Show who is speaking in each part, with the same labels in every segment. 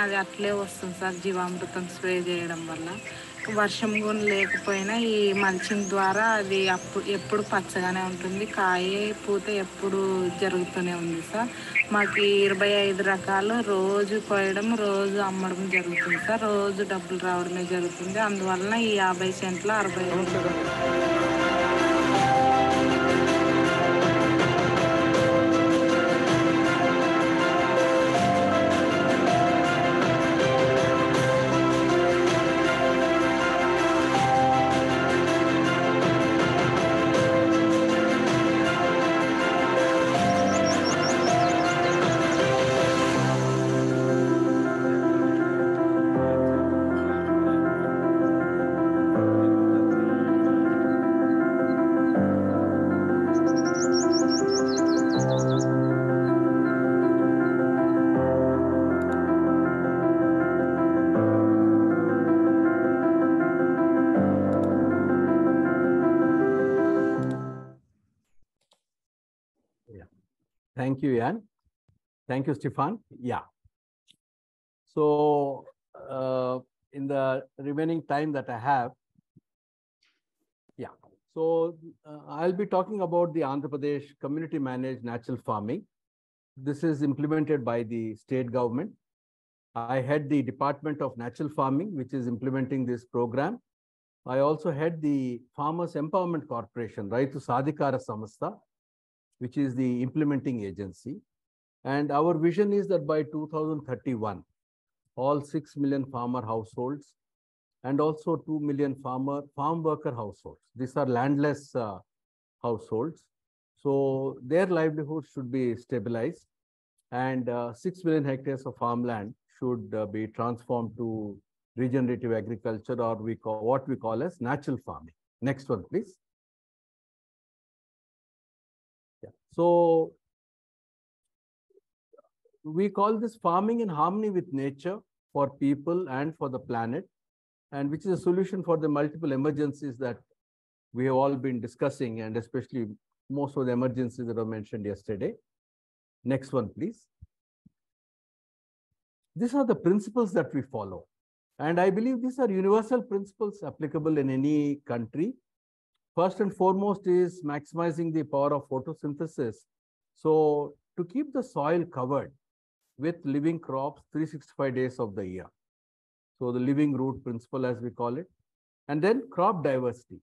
Speaker 1: అది అట్లే వస్తుంది సార్ జీవామృతం స్ప్రే చేయడం వల్ల. వర్షం కూడా లేకపోయినా ఈ మల్చింగ్ ద్వారా అది ఎప్పుడు పచ్చగానే ఉంటుంది, కాయ పూత ఎప్పుడు జరుగుతూనే ఉంది సార్. మాకు 25 రకాలు రోజు కోయడం రోజు అమ్మడం జరుగుతుంది సార్. రోజు డబ్బులు రావడమే జరుగుతుంది. అందువలన ఈ 50 సెంట్ల 60
Speaker 2: Thank you, Ian. Thank you, Stefan. Yeah. So, in the remaining time that I have, yeah. So, I'll be talking about the Andhra Pradesh community managed natural farming. This is implemented by the state government. I head the Department of Natural Farming, which is implementing this program. I also head the Farmers Empowerment Corporation, Raitu Sadhikara Samastha, which is the implementing agency. And our vision is that by 2031, all 6 million farmer households and also 2 million farm worker households, these are landless households. So their livelihood should be stabilized, and 6 million hectares of farmland should be transformed to regenerative agriculture, or what we call as natural farming. Next one, please. Yeah. So we call this farming in harmony with nature for people and for the planet, and which is a solution for the multiple emergencies that we have all been discussing, and especially most of the emergencies that were mentioned yesterday. Next one, please. These are the principles that we follow, and I believe these are universal principles applicable in any country. First and foremost is maximizing the power of photosynthesis. So to keep the soil covered with living crops 365 days of the year. So the living root principle, as we call it. And then crop diversity.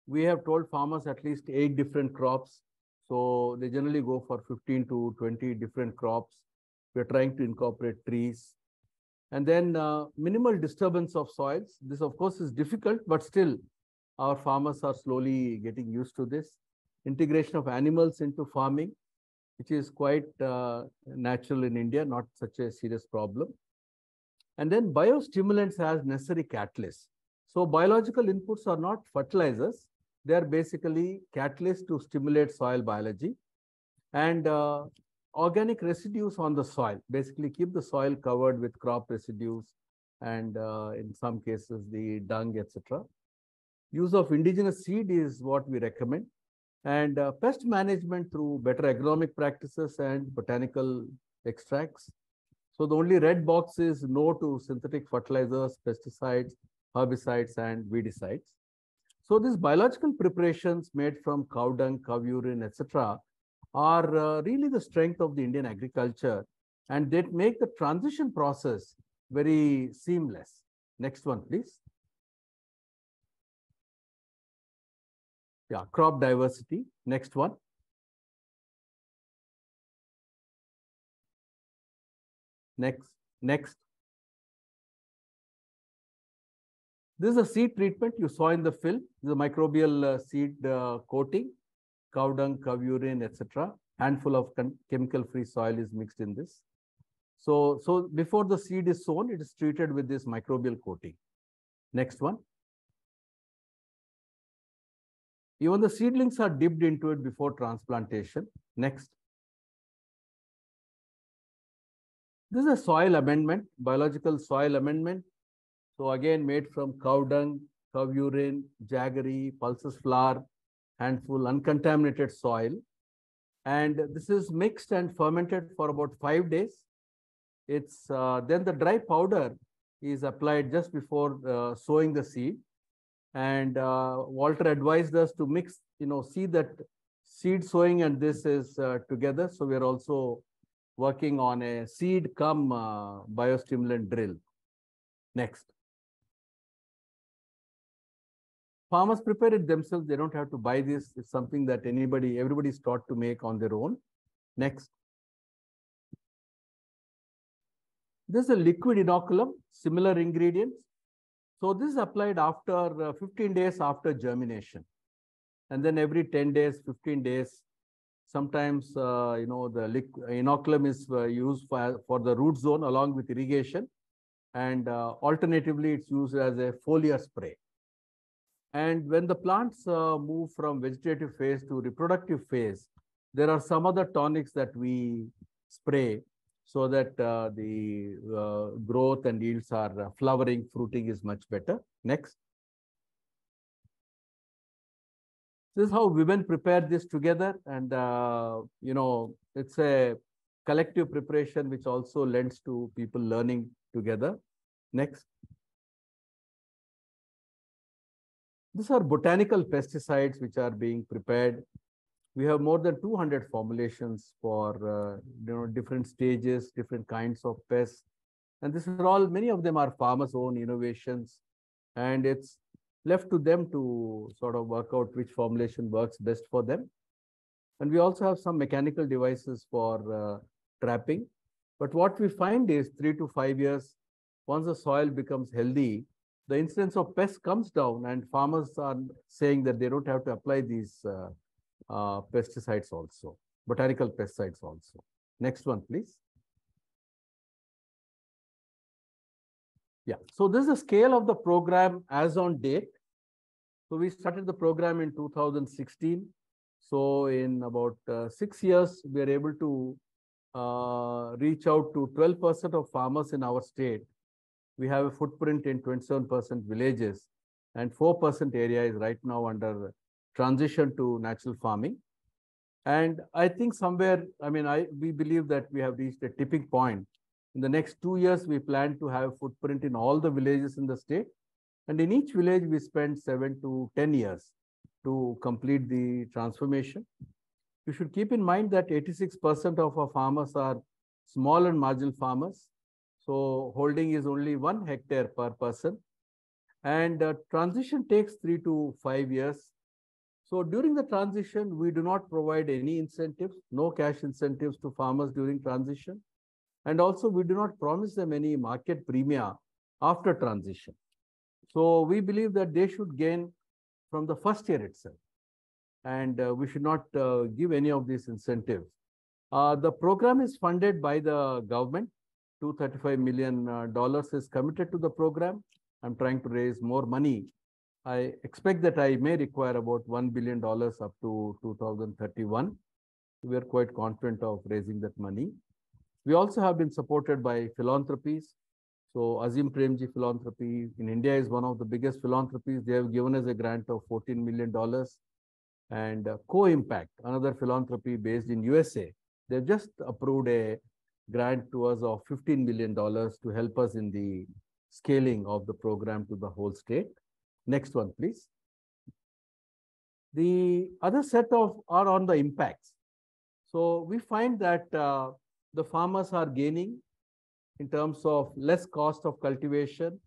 Speaker 2: We have told farmers at least 8 different crops. So they generally go for 15 to 20 different crops. We're trying to incorporate trees. And then minimal disturbance of soils. This, of course, is difficult, but still, our farmers are slowly getting used to this. Integration of animals into farming, which is quite natural in India, not such a serious problem. And then biostimulants as necessary catalysts. So biological inputs are not fertilizers. They are basically catalysts to stimulate soil biology. And organic residues on the soil, basically keep the soil covered with crop residues and in some cases the dung, etc. Use of indigenous seed is what we recommend. And pest management through better agronomic practices and botanical extracts. So the only red box is no to synthetic fertilizers, pesticides, herbicides, and weedicides. So these biological preparations made from cow dung, cow urine, etc., are really the strength of the Indian agriculture, and they make the transition process very seamless. Next one, please. Yeah, crop diversity. Next one. Next. This is a seed treatment you saw in the film. This is a microbial seed coating, cow dung, cow urine, etc. Handful of chemical-free soil is mixed in this. So before the seed is sown, it is treated with this microbial coating. Next one. Even the seedlings are dipped into it before transplantation. Next. This is a soil amendment, biological soil amendment. So again, made from cow dung, cow urine, jaggery, pulses flour, handful uncontaminated soil. And this is mixed and fermented for about 5 days. It's then the dry powder is applied just before sowing the seed. And Walter advised us to mix, see that seed sowing and this is together. So we are also working on a seed cum biostimulant drill. Next. Farmers prepare it themselves. They don't have to buy this. It's something that everybody is taught to make on their own. Next. This is a liquid inoculum, similar ingredients. So this is applied after 15 days after germination. And then every 10 days, 15 days, sometimes, the inoculum is used for the root zone along with irrigation. And alternatively, it's used as a foliar spray. And when the plants move from vegetative phase to reproductive phase, there are some other tonics that we spray so that the growth and yields are flowering, fruiting is much better. Next. This is how women prepare this together. And, it's a collective preparation which also lends to people learning together. Next. These are botanical pesticides which are being prepared. We have more than 200 formulations for different stages, different kinds of pests. And this is all, many of them are farmers' own innovations. And it's left to them to sort of work out which formulation works best for them. And we also have some mechanical devices for trapping. But what we find is 3 to 5 years, once the soil becomes healthy, the incidence of pests comes down, and farmers are saying that they don't have to apply these pesticides also, botanical pesticides also. Next one, please. Yeah, so this is the scale of the program as on date. So we started the program in 2016. So in about 6 years, we are able to reach out to 12% of farmers in our state. We have a footprint in 27% villages, and 4% area is right now under transition to natural farming. And I think somewhere, we believe that we have reached a tipping point. In the next 2 years, we plan to have footprint in all the villages in the state. And in each village, we spend 7 to 10 years to complete the transformation. You should keep in mind that 86% of our farmers are small and marginal farmers. So holding is only 1 hectare per person. And transition takes 3 to 5 years. So during the transition, we do not provide any incentives, no cash incentives to farmers during transition. And also we do not promise them any market premia after transition. So we believe that they should gain from the first year itself. And we should not give any of these incentives. The program is funded by the government. $235 million is committed to the program. I'm trying to raise more money. I expect that I may require about $1 billion up to 2031. We are quite confident of raising that money. We also have been supported by philanthropies. So Azim Premji Philanthropy in India is one of the biggest philanthropies. They have given us a grant of $14 million. And Co-Impact, another philanthropy based in USA, they've just approved a grant to us of $15 million to help us in the scaling of the program to the whole state. Next one, please. The other set of are on the impacts. So we find that the farmers are gaining in terms of less cost of cultivation.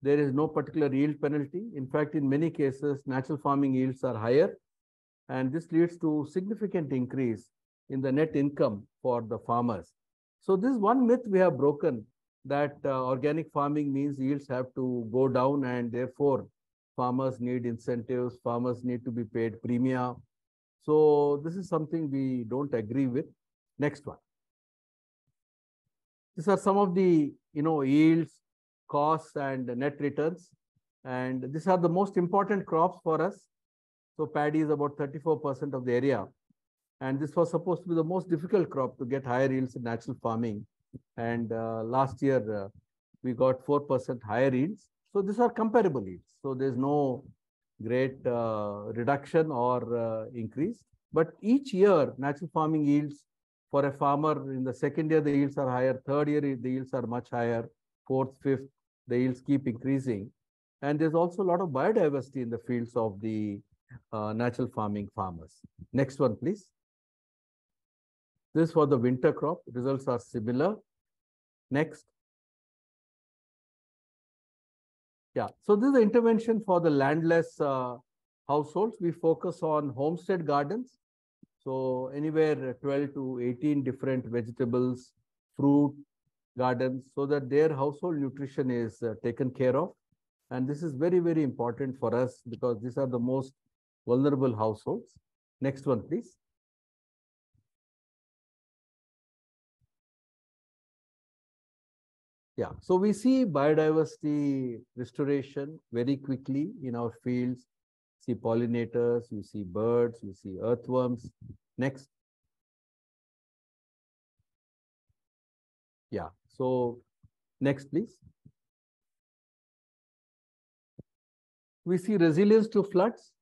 Speaker 2: There is no particular yield penalty. In fact, in many cases, natural farming yields are higher, and this leads to significant increase in the net income for the farmers. So this is one myth we have broken, that organic farming means yields have to go down, and therefore farmers need incentives, farmers need to be paid premia. So this is something we don't agree with. Next one. These are some of the yields, costs, and net returns. And these are the most important crops for us. So paddy is about 34% of the area. And this was supposed to be the most difficult crop to get higher yields in natural farming. And last year, we got 4% higher yields. So these are comparable yields. So there's no great reduction or increase. But each year, natural farming yields for a farmer, in the second year, the yields are higher. Third year, the yields are much higher. Fourth, fifth, the yields keep increasing. And there's also a lot of biodiversity in the fields of the natural farming farmers. Next one, please. This for the winter crop. Results are similar. Next. Yeah, so this is the intervention for the landless households. We focus on homestead gardens. So anywhere 12 to 18 different vegetables, fruit gardens, so that their household nutrition is taken care of. And this is very, very important for us because these are the most vulnerable households. Next one, please. Yeah, so we see biodiversity restoration very quickly in our fields. See pollinators, you see birds, you see earthworms. Next. Yeah, so next, please. We see resilience to floods.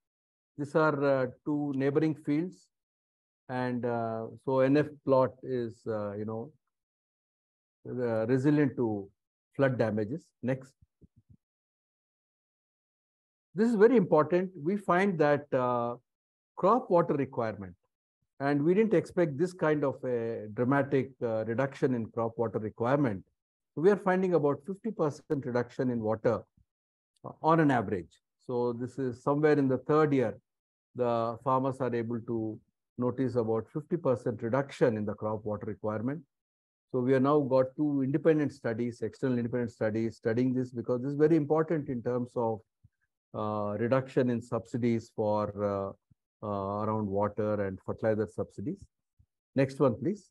Speaker 2: These are two neighboring fields. And so NF plot is, resilient to flood damages. Next. This is very important. We find that crop water requirement, and we didn't expect this kind of a dramatic reduction in crop water requirement. We are finding about 50% reduction in water on an average. So this is somewhere in the third year, the farmers are able to notice about 50% reduction in the crop water requirement. So we have now got two independent studies, external independent studies studying this, because this is very important in terms of reduction in subsidies for around water and fertilizer subsidies. Next one, please.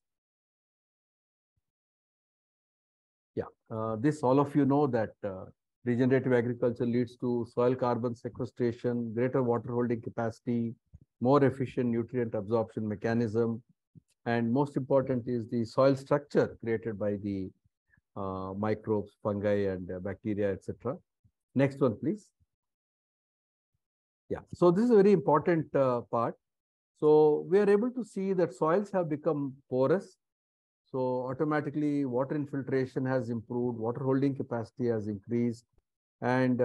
Speaker 2: Yeah, this all of you know that regenerative agriculture leads to soil carbon sequestration, greater water holding capacity, more efficient nutrient absorption mechanism, and most important is the soil structure created by the microbes, fungi, and bacteria, etc. Next one, please. Yeah, so this is a very important part. So we are able to see that soils have become porous. So automatically water infiltration has improved, water holding capacity has increased. And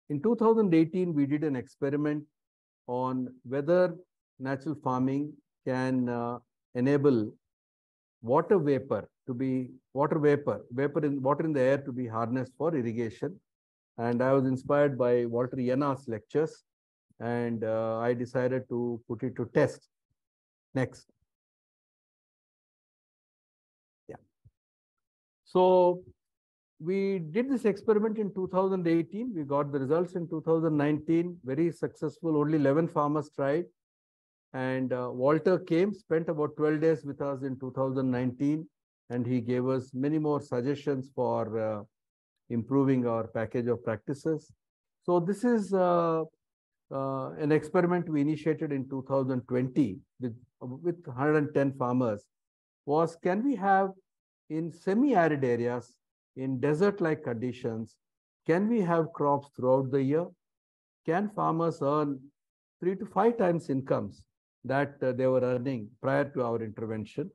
Speaker 2: in 2018, we did an experiment on whether natural farming can enable water vapor in the air to be harnessed for irrigation. And I was inspired by Walter Yena's lectures, and I decided to put it to test. Next. Yeah. So we did this experiment in 2018. We got the results in 2019, very successful. Only 11 farmers tried. And Walter came, spent about 12 days with us in 2019, and he gave us many more suggestions for improving our package of practices. So this is an experiment we initiated in 2020 with 110 farmers. Was, can we have in semi-arid areas, in desert-like conditions, can we have crops throughout the year? Can farmers earn 3 to 5 times incomes that they were earning prior to our intervention?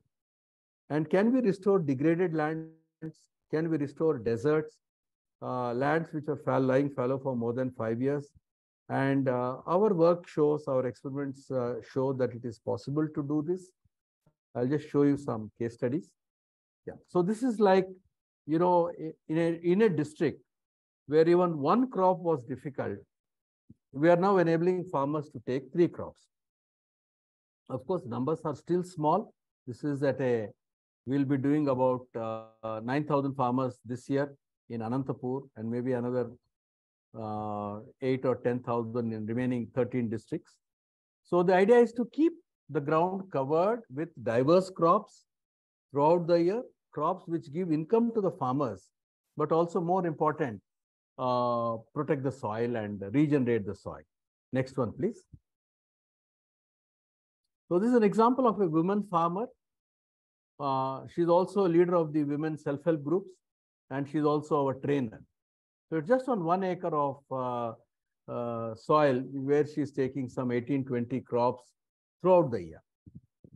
Speaker 2: And can we restore degraded lands? Can we restore deserts, lands which are lying fallow for more than 5 years? And our work shows, our experiments show that it is possible to do this. I'll just show you some case studies. Yeah. So this is like you know, in a district where even one crop was difficult, we are now enabling farmers to take 3 crops. Of course, numbers are still small. This is at a, we'll be doing about 9,000 farmers this year in Anantapur, and maybe another 8 or 10,000 in remaining 13 districts. So the idea is to keep the ground covered with diverse crops throughout the year, crops which give income to the farmers, but also more important, protect the soil and regenerate the soil. Next one, please. So this is an example of a woman farmer. She's also a leader of the women self-help groups, and she's also our trainer. So it's just on 1 acre of soil where she's taking some 18-20 crops throughout the year.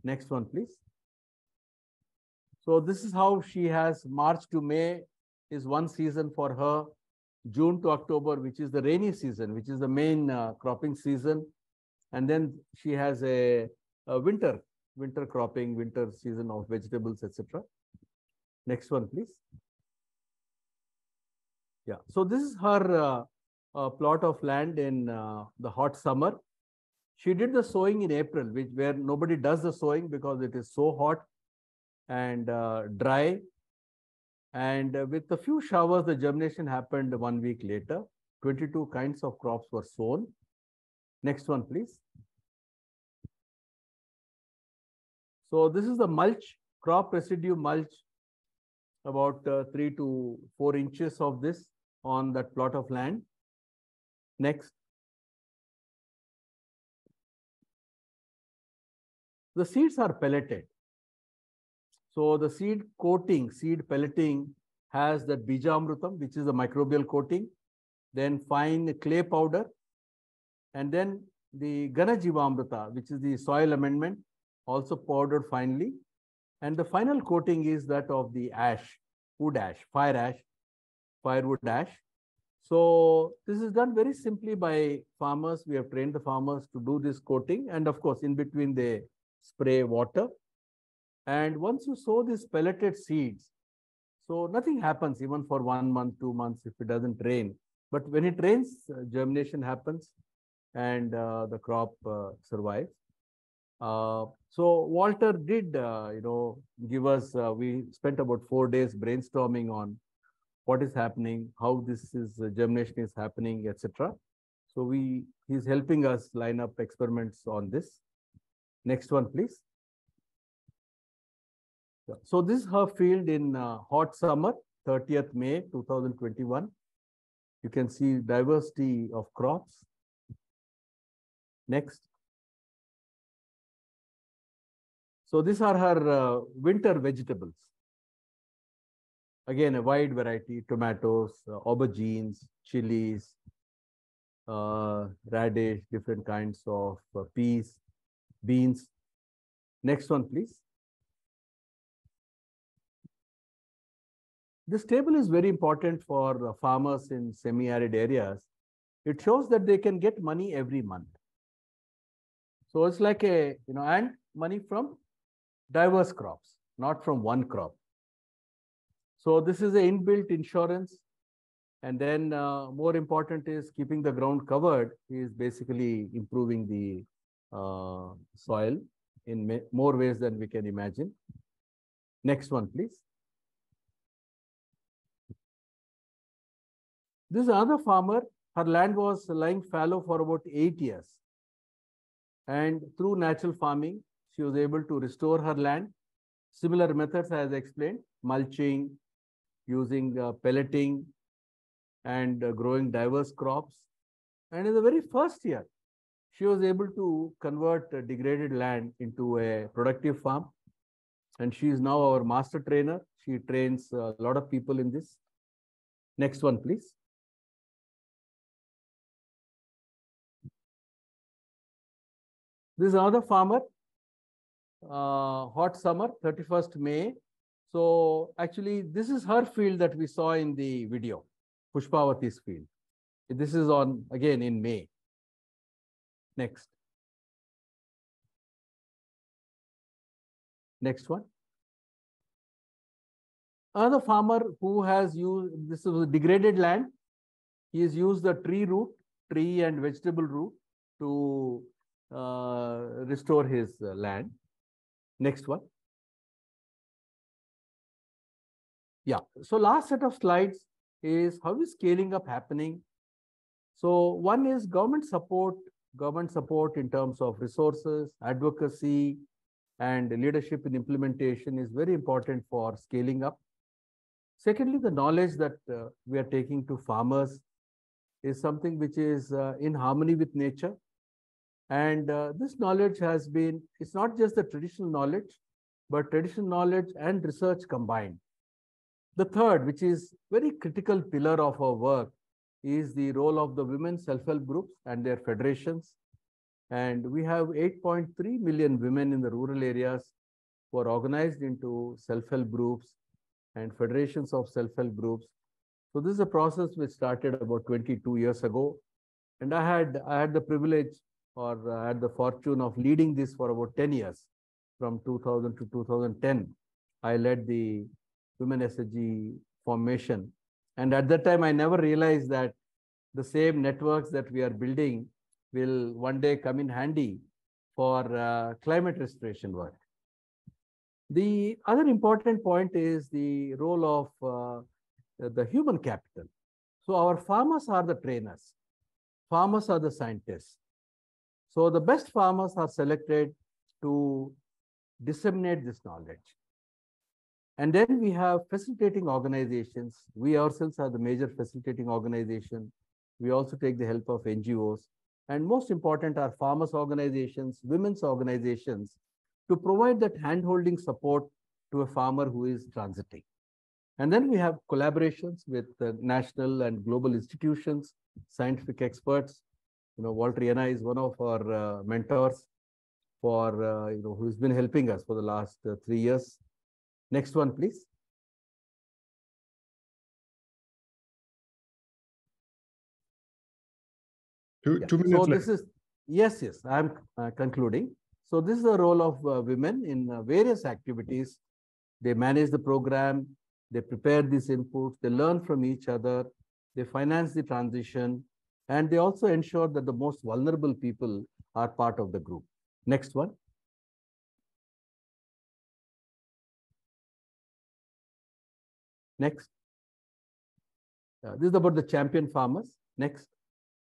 Speaker 2: Next one, please. So this is how she has March to May is one season for her. June to October, which is the rainy season, which is the main cropping season. And then she has a winter cropping, winter season of vegetables, etc. Next one, please. Yeah, so this is her plot of land in the hot summer. She did the sowing in April, where nobody does the sowing because it is so hot and dry. And with a few showers, the germination happened 1 week later. 22 kinds of crops were sown. Next one, please. So this is the mulch, crop residue mulch, about 3 to 4 inches of this on that plot of land. Next. The seeds are pelleted. So the seed coating, seed pelleting has that Bijamrutam, which is the microbial coating, then fine clay powder, and then the Ganajivamrita, which is the soil amendment, also powdered finely. And the final coating is that of the ash, wood ash, firewood ash. So this is done very simply by farmers. We have trained the farmers to do this coating. And of course, in between they spray water. And once you sow these pelleted seeds, so nothing happens even for 1 month, 2 months if it doesn't rain. But when it rains, germination happens and the crop survives. So Walter did, give us, we spent about 4 days brainstorming on what is happening, how this is germination is happening, etc. So he's helping us line up experiments on this. Next one, please. So this is her field in hot summer, 30th May 2021. You can see diversity of crops. Next. So these are her winter vegetables. Again, a wide variety: tomatoes, aubergines, chilies, radish, different kinds of peas, beans. Next one, please. This table is very important for farmers in semi-arid areas. It shows that they can get money every month. So it's like a, and money from diverse crops, not from one crop. So this is an inbuilt insurance. And then more important is keeping the ground covered is basically improving the soil in more ways than we can imagine. Next one, please. This is another farmer. Her land was lying fallow for about 8 years. And through natural farming, she was able to restore her land. Similar methods as explained: mulching, using pelleting, and growing diverse crops. And in the very first year, she was able to convert degraded land into a productive farm. And she is now our master trainer. She trains a lot of people in this. Next one, please. This is another farmer, hot summer, 31st May. So actually, this is her field that we saw in the video, Pushpavati's field. This is on, again, in May. Next. Next one. Another farmer who has used, this is degraded land, he has used the tree and vegetable root to restore his land. Next one. Yeah, so last set of slides is how is scaling up happening. So one is government support in terms of resources, advocacy, and leadership in implementation is very important for scaling up. Secondly, the knowledge that we are taking to farmers is something which is in harmony with nature. And this knowledge has been, it's not just the traditional knowledge, but traditional knowledge and research combined. The third, which is very critical pillar of our work, is the role of the women self-help groups and their federations. And we have 8.3 million women in the rural areas who are organized into self-help groups and federations of self-help groups. So this is a process which started about 22 years ago. And I had the privilege or I had the fortune of leading this for about 10 years. From 2000 to 2010, I led the Women SHG formation. And at that time, I never realized that the same networks that we are building will one day come in handy for climate restoration work. The other important point is the role of the human capital. So our farmers are the trainers. Farmers are the scientists. So the best farmers are selected to disseminate this knowledge. And then we have facilitating organizations. We ourselves are the major facilitating organization. We also take the help of NGOs. And most important are farmers organizations, women's organizations, to provide that hand-holding support to a farmer who is transiting. And then we have collaborations with national and global institutions, scientific experts. Walter Yana is one of our mentors for, who's been helping us for the last 3 years. Next one, please.
Speaker 3: Two minutes left.
Speaker 2: This is, yes, I'm concluding. So this is the role of women in various activities. They manage the program, they prepare these inputs, they learn from each other, they finance the transition, and they also ensure that the most vulnerable people are part of the group. Next one. Next. This is about the champion farmers. Next.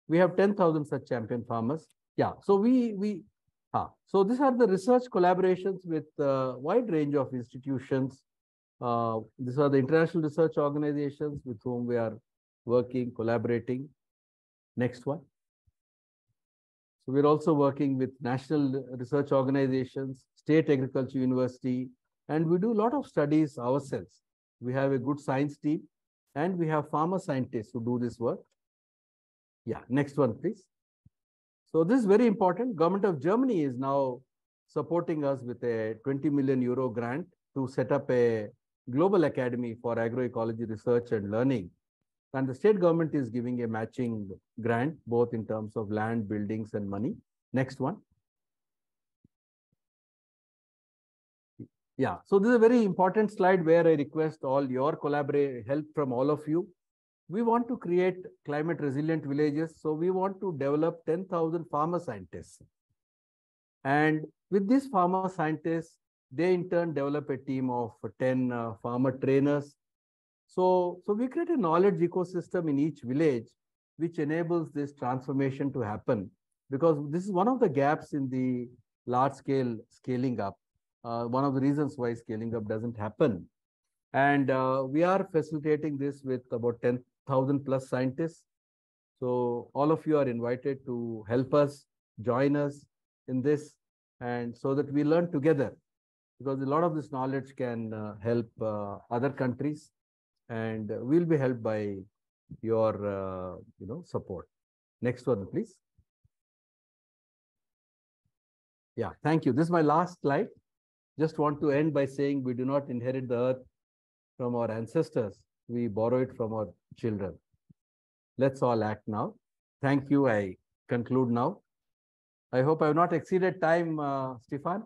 Speaker 2: We have 10,000 such champion farmers. Yeah, so so these are the research collaborations with a wide range of institutions. These are the international research organizations with whom we are working, collaborating. Next one. So we're also working with national research organizations, state agriculture university, and we do a lot of studies ourselves. We have a good science team, and we have farmer scientists who do this work. Yeah, next one, please. So this is very important. Government of Germany is now supporting us with a 20 million euro grant to set up a global academy for agroecology research and learning. And the state government is giving a matching grant, both in terms of land, buildings, and money. Next one. Yeah, so this is a very important slide where I request all your help from all of you. We want to create climate resilient villages. So we want to develop 10,000 farmer scientists. And with these farmer scientists, they in turn develop a team of 10 farmer trainers. So we create a knowledge ecosystem in each village, which enables this transformation to happen. Because this is one of the gaps in the large scale scaling up. One of the reasons why scaling up doesn't happen. And we are facilitating this with about 10,000 plus scientists. So all of you are invited to help us, join us in this, and so that we learn together, because a lot of this knowledge can help other countries, and we'll be helped by your support. Next one, please. Yeah, thank you. This is my last slide. Just want to end by saying we do not inherit the earth from our ancestors. We borrow it from our children. Let's all act now. Thank you. I conclude now. I hope I have not exceeded time, Stefan.